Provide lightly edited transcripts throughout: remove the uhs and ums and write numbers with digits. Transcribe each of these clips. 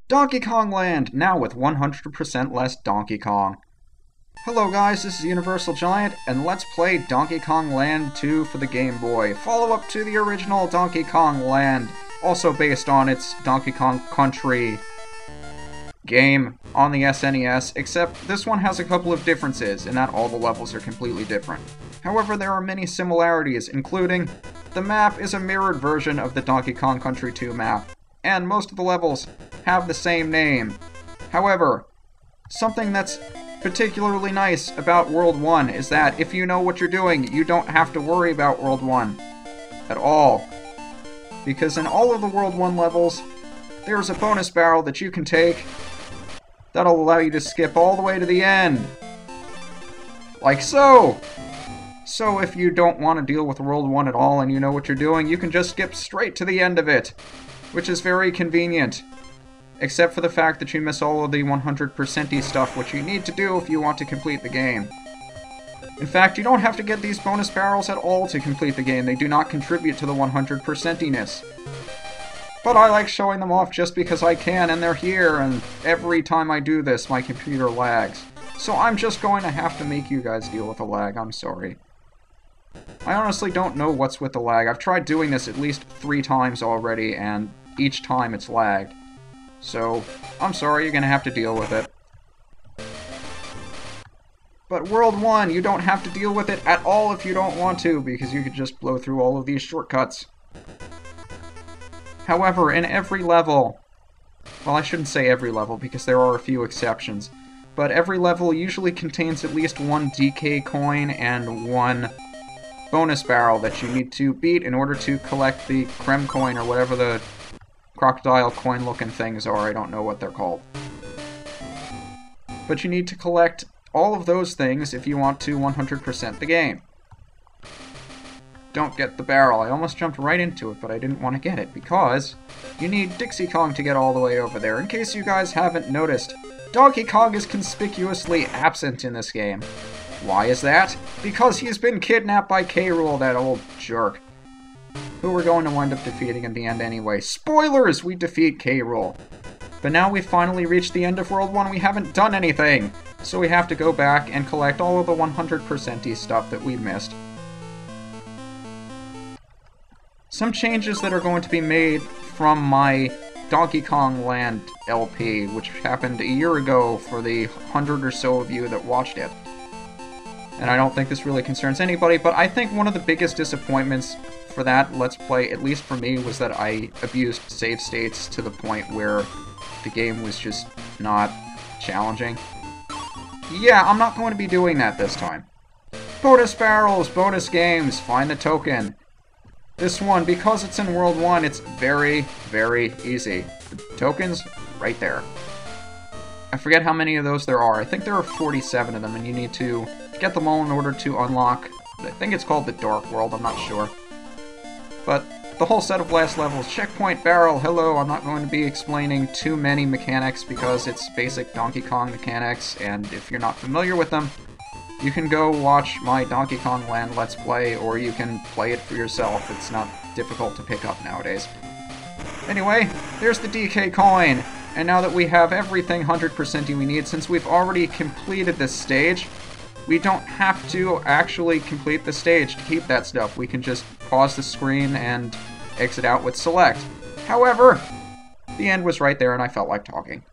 Donkey Kong Land, now with 100% less Donkey Kong. Hello guys, this is UniversalGiant, and let's play Donkey Kong Land 2 for the Game Boy, follow-up to the original Donkey Kong Land, also based on its Donkey Kong Country game on the SNES, except this one has a couple of differences, in that all the levels are completely different. However, there are many similarities, including the map is a mirrored version of the Donkey Kong Country 2 map, and most of the levels have the same name. However, something that's particularly nice about World 1 is that if you know what you're doing, you don't have to worry about World 1 at all. Because in all of the World 1 levels, there's a bonus barrel that you can take that'll allow you to skip all the way to the end. Like so! So if you don't want to deal with World 1 at all and you know what you're doing, you can just skip straight to the end of it, which is very convenient. Except for the fact that you miss all of the 100%y stuff, which you need to do if you want to complete the game. In fact, you don't have to get these bonus barrels at all to complete the game. They do not contribute to the 100%iness. But I like showing them off just because I can, and they're here, and every time I do this, my computer lags. So I'm just going to have to make you guys deal with the lag, I'm sorry. I honestly don't know what's with the lag. I've tried doing this at least 3 times already, and each time it's lagged. So, I'm sorry, you're gonna have to deal with it. But World 1, you don't have to deal with it at all if you don't want to, because you could just blow through all of these shortcuts. However, in every level, well, I shouldn't say every level, because there are a few exceptions, but every level usually contains at least one DK coin and one bonus barrel that you need to beat in order to collect the creme coin, or whatever the crocodile coin-looking things are. I don't know what they're called. But you need to collect all of those things if you want to 100% the game. Don't get the barrel. I almost jumped right into it, but I didn't want to get it, because you need Dixie Kong to get all the way over there. In case you guys haven't noticed, Donkey Kong is conspicuously absent in this game. Why is that? Because he's been kidnapped by K.Rool, that old jerk, who we're going to wind up defeating in the end anyway. Spoilers! We defeat K.Rool. But now we've finally reached the end of World 1, we haven't done anything! So we have to go back and collect all of the 100%y stuff that we missed. Some changes that are going to be made from my Donkey Kong Land LP, which happened a year ago for the 100 or so of you that watched it. And I don't think this really concerns anybody, but I think one of the biggest disappointments for that Let's Play, at least for me, was that I abused save states to the point where the game was just not challenging. Yeah, I'm not going to be doing that this time. Bonus barrels, bonus games, find the token. This one, because it's in World 1, it's very, very easy. The token's right there. I forget how many of those there are. I think there are 47 of them, and you need to get them all in order to unlock, I think it's called the Dark World, I'm not sure. But the whole set of last levels, checkpoint barrel, hello, I'm not going to be explaining too many mechanics because it's basic Donkey Kong mechanics, and if you're not familiar with them, you can go watch my Donkey Kong Land Let's Play, or you can play it for yourself. It's not difficult to pick up nowadays. Anyway, there's the DK coin, and now that we have everything 100%y we need, since we've already completed this stage, we don't have to actually complete the stage to keep that stuff. We can just pause the screen and exit out with select. However, the end was right there and I felt like talking.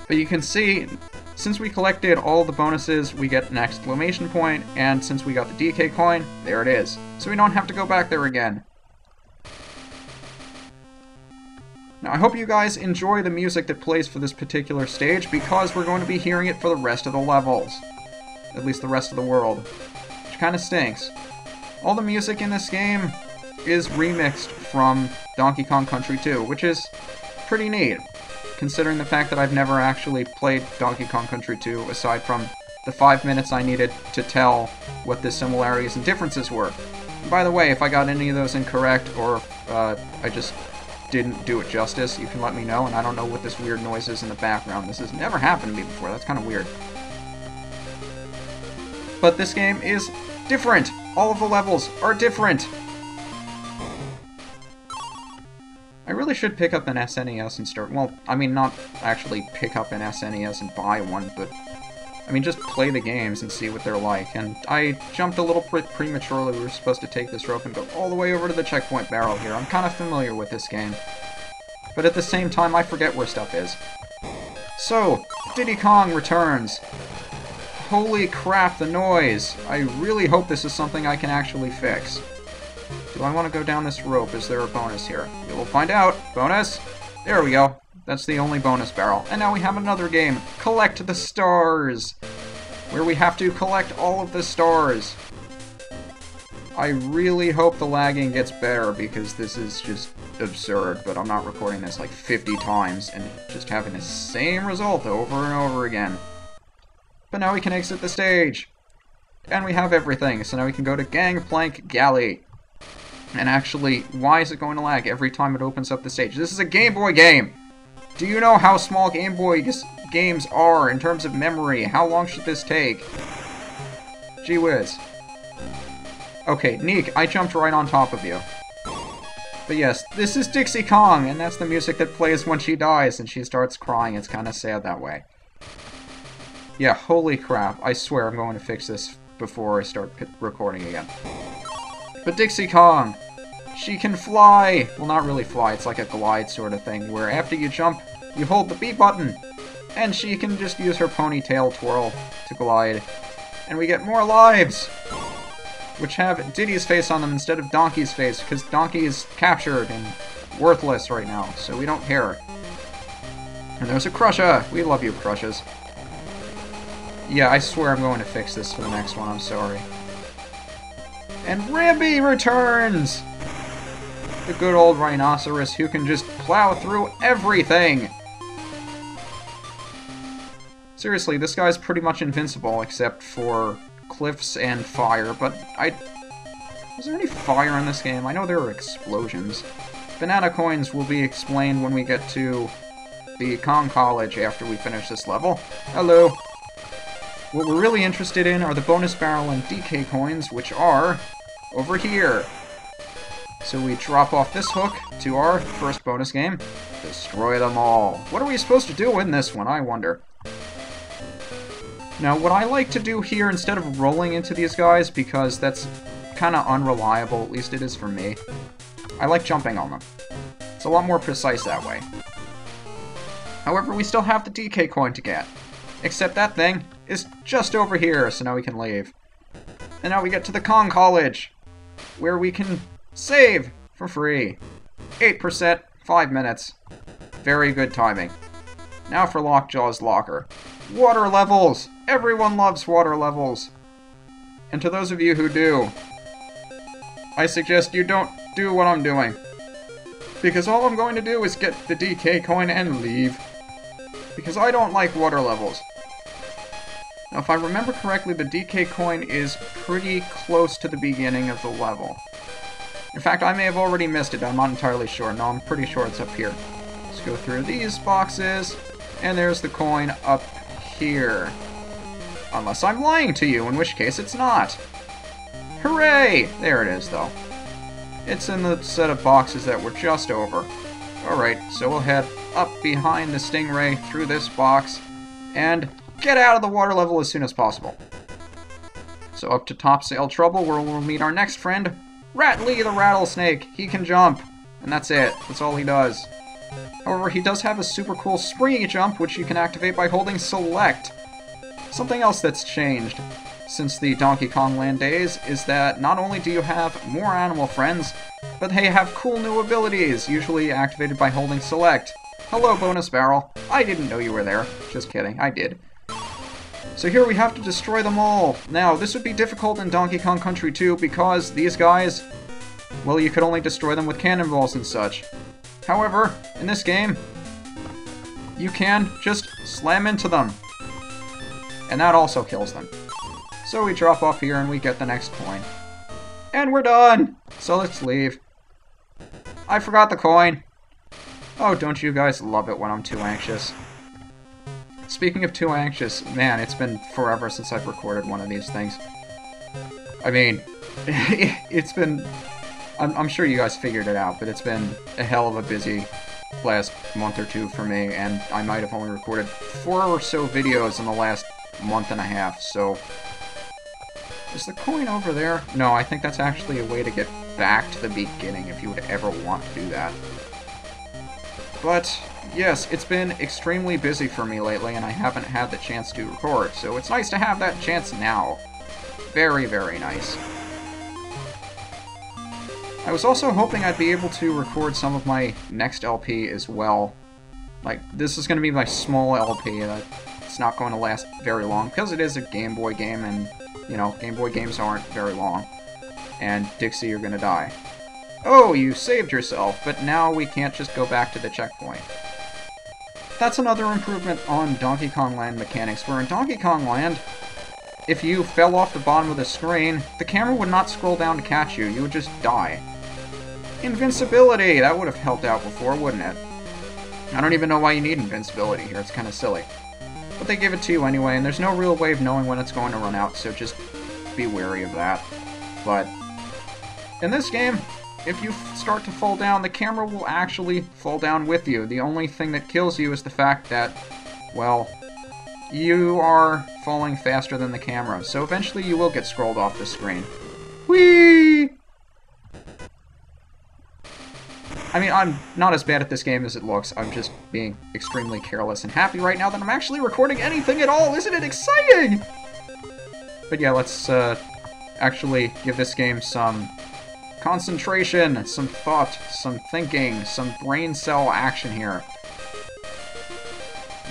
But you can see, since we collected all the bonuses, we get an exclamation point, and since we got the DK coin, there it is. So we don't have to go back there again. Now, I hope you guys enjoy the music that plays for this particular stage, because we're going to be hearing it for the rest of the levels. At least the rest of the world. Which kind of stinks. All the music in this game is remixed from Donkey Kong Country 2, which is pretty neat, considering the fact that I've never actually played Donkey Kong Country 2, aside from the 5 minutes I needed to tell what the similarities and differences were. And by the way, if I got any of those incorrect, or if I just didn't do it justice, you can let me know, and I don't know what this weird noise is in the background. This has never happened to me before, that's kind of weird. But this game is different! All of the levels are different! I really should pick up an SNES and start... Well, I mean, not actually pick up an SNES and buy one, but... I mean, just play the games and see what they're like. And I jumped a little prematurely. We were supposed to take this rope and go all the way over to the checkpoint barrel here. I'm kind of familiar with this game. But at the same time, I forget where stuff is. So, Diddy Kong returns. Holy crap, the noise. I really hope this is something I can actually fix. Do I want to go down this rope? Is there a bonus here? We will find out. Bonus. There we go. That's the only bonus barrel. And now we have another game. Collect the stars. Where we have to collect all of the stars. I really hope the lagging gets better because this is just absurd. But I'm not recording this like 50 times and just having the same result over and over again. But now we can exit the stage. And we have everything. So now we can go to Gangplank Galley. And actually, why is it going to lag every time it opens up the stage? This is a Game Boy game! Do you know how small Game Boy games are in terms of memory? How long should this take? Gee whiz. Okay, Neek, I jumped right on top of you. But yes, this is Dixie Kong, and that's the music that plays when she dies and she starts crying. It's kind of sad that way. Yeah, holy crap. I swear I'm going to fix this before I start recording again. But Dixie Kong, she can fly! Well, not really fly, it's like a glide sort of thing, where after you jump, you hold the B button, and she can just use her ponytail twirl to glide. And we get more lives! Which have Diddy's face on them instead of Donkey's face, because Donkey is captured and worthless right now, so we don't care. And there's a Crusher! We love you, Crushers. Yeah, I swear I'm going to fix this for the next one, I'm sorry. And Rambi returns! The good old rhinoceros who can just plow through everything! Seriously, this guy's pretty much invincible except for cliffs and fire, but was there any fire in this game? I know there are explosions. Banana coins will be explained when we get to the Kong College after we finish this level. Hello! What we're really interested in are the bonus barrel and DK coins, which are over here. So we drop off this hook to our first bonus game. Destroy them all. What are we supposed to do in this one, I wonder? Now, what I like to do here, instead of rolling into these guys, because that's kind of unreliable, at least it is for me, I like jumping on them. It's a lot more precise that way. However, we still have the DK coin to get. Except that thing is just over here, so now we can leave. And now we get to the Kong College, where we can save for free. 8%, 5 minutes. Very good timing. Now for Lockjaw's Locker. Water levels! Everyone loves water levels. And to those of you who do, I suggest you don't do what I'm doing. Because all I'm going to do is get the DK coin and leave. Because I don't like water levels. Now, if I remember correctly, the DK coin is pretty close to the beginning of the level. In fact, I may have already missed it. I'm not entirely sure. No, I'm pretty sure it's up here. Let's go through these boxes, and there's the coin up here. Unless I'm lying to you, in which case it's not. Hooray! There it is, though. It's in the set of boxes that we're just over. Alright, so we'll head up behind the Stingray through this box, and get out of the water level as soon as possible. So up to Topsail Trouble, where we'll meet our next friend, Rattly the Rattlesnake. He can jump, and that's it. That's all he does. However, he does have a super cool springy jump, which you can activate by holding Select. Something else that's changed since the Donkey Kong Land days is that not only do you have more animal friends, but they have cool new abilities, usually activated by holding Select. Hello, Bonus Barrel. I didn't know you were there. Just kidding, I did. So here we have to destroy them all. Now, this would be difficult in Donkey Kong Country 2 because these guys, well, you could only destroy them with cannonballs and such. However, in this game, you can just slam into them. And that also kills them. So we drop off here and we get the next coin. And we're done! So let's leave. I forgot the coin. Oh, don't you guys love it when I'm too anxious? Speaking of too anxious, man, it's been forever since I've recorded one of these things. I mean, it's been I'm sure you guys figured it out, but it's been a hell of a busy last month or two for me, and I might have only recorded 4 or so videos in the last month and a half, so... Is the coin over there? No, I think that's actually a way to get back to the beginning if you would ever want to do that. But, yes, it's been extremely busy for me lately, and I haven't had the chance to record, so it's nice to have that chance now. Very, very nice. I was also hoping I'd be able to record some of my next LP as well. Like, this is going to be my small LP, it's not going to last very long, because it is a Game Boy game, and, you know, Game Boy games aren't very long. And, Dixie, you're going to die. Oh, you saved yourself, but now we can't just go back to the checkpoint. That's another improvement on Donkey Kong Land mechanics, where in Donkey Kong Land, if you fell off the bottom of the screen, the camera would not scroll down to catch you, you would just die. Invincibility! That would have helped out before, wouldn't it? I don't even know why you need invincibility here, it's kind of silly. But they give it to you anyway, and there's no real way of knowing when it's going to run out, so just be wary of that. But in this game, if you start to fall down, the camera will actually fall down with you. The only thing that kills you is the fact that, well, you are falling faster than the camera, so eventually you will get scrolled off the screen. Whee! I mean, I'm not as bad at this game as it looks. I'm just being extremely careless and happy right now that I'm actually recording anything at all. Isn't it exciting? But yeah, let's actually give this game some concentration, some thought, some thinking, some brain cell action here.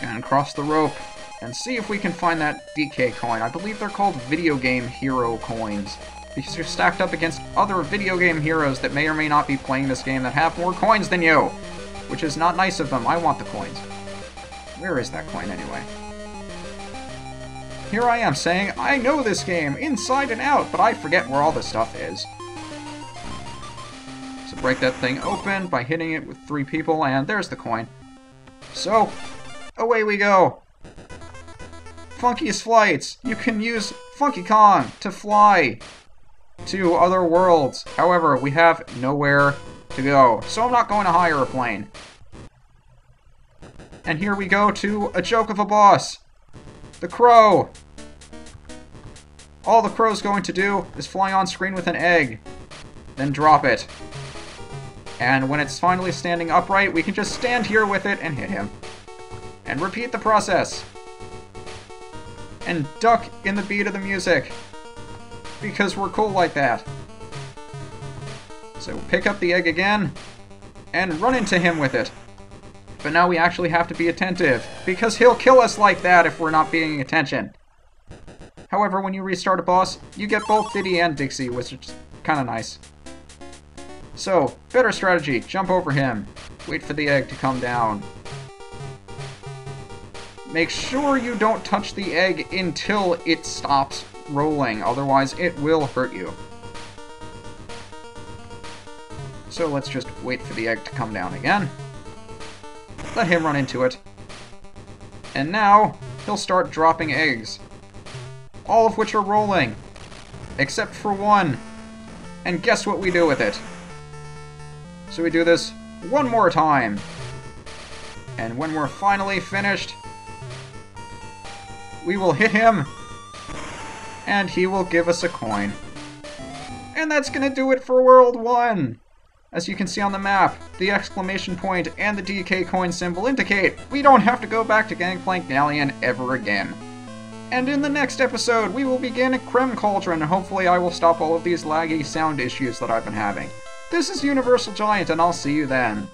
And cross the rope and see if we can find that DK coin. I believe they're called video game hero coins, because you're stacked up against other video game heroes that may or may not be playing this game that have more coins than you, which is not nice of them. I want the coins. Where is that coin anyway? Here I am saying, I know this game inside and out, but I forget where all this stuff is. So break that thing open by hitting it with 3 people, and there's the coin. So, away we go. Funkiest flights! You can use Funky Kong to fly to other worlds. However, we have nowhere to go, so I'm not going to hire a plane. And here we go to a joke of a boss. The crow. All the crow's going to do is fly on screen with an egg, then drop it. And when it's finally standing upright, we can just stand here with it and hit him. And repeat the process. And duck in the beat of the music. Because we're cool like that. So pick up the egg again, and run into him with it. But now we actually have to be attentive, because he'll kill us like that if we're not paying attention. However, when you restart a boss, you get both Diddy and Dixie, which is kind of nice. So, better strategy, jump over him, wait for the egg to come down. Make sure you don't touch the egg until it stops rolling, otherwise it will hurt you. So let's just wait for the egg to come down again. Let him run into it. And now, he'll start dropping eggs. All of which are rolling. Except for one. And guess what we do with it? So we do this one more time. And when we're finally finished, we will hit him, and he will give us a coin. And that's gonna do it for World 1! As you can see on the map, the exclamation point and the DK coin symbol indicate we don't have to go back to Gangplank Galleon ever again. And in the next episode, we will begin at Creme Cauldron, and hopefully I will stop all of these laggy sound issues that I've been having. This is UniversalGiant, and I'll see you then.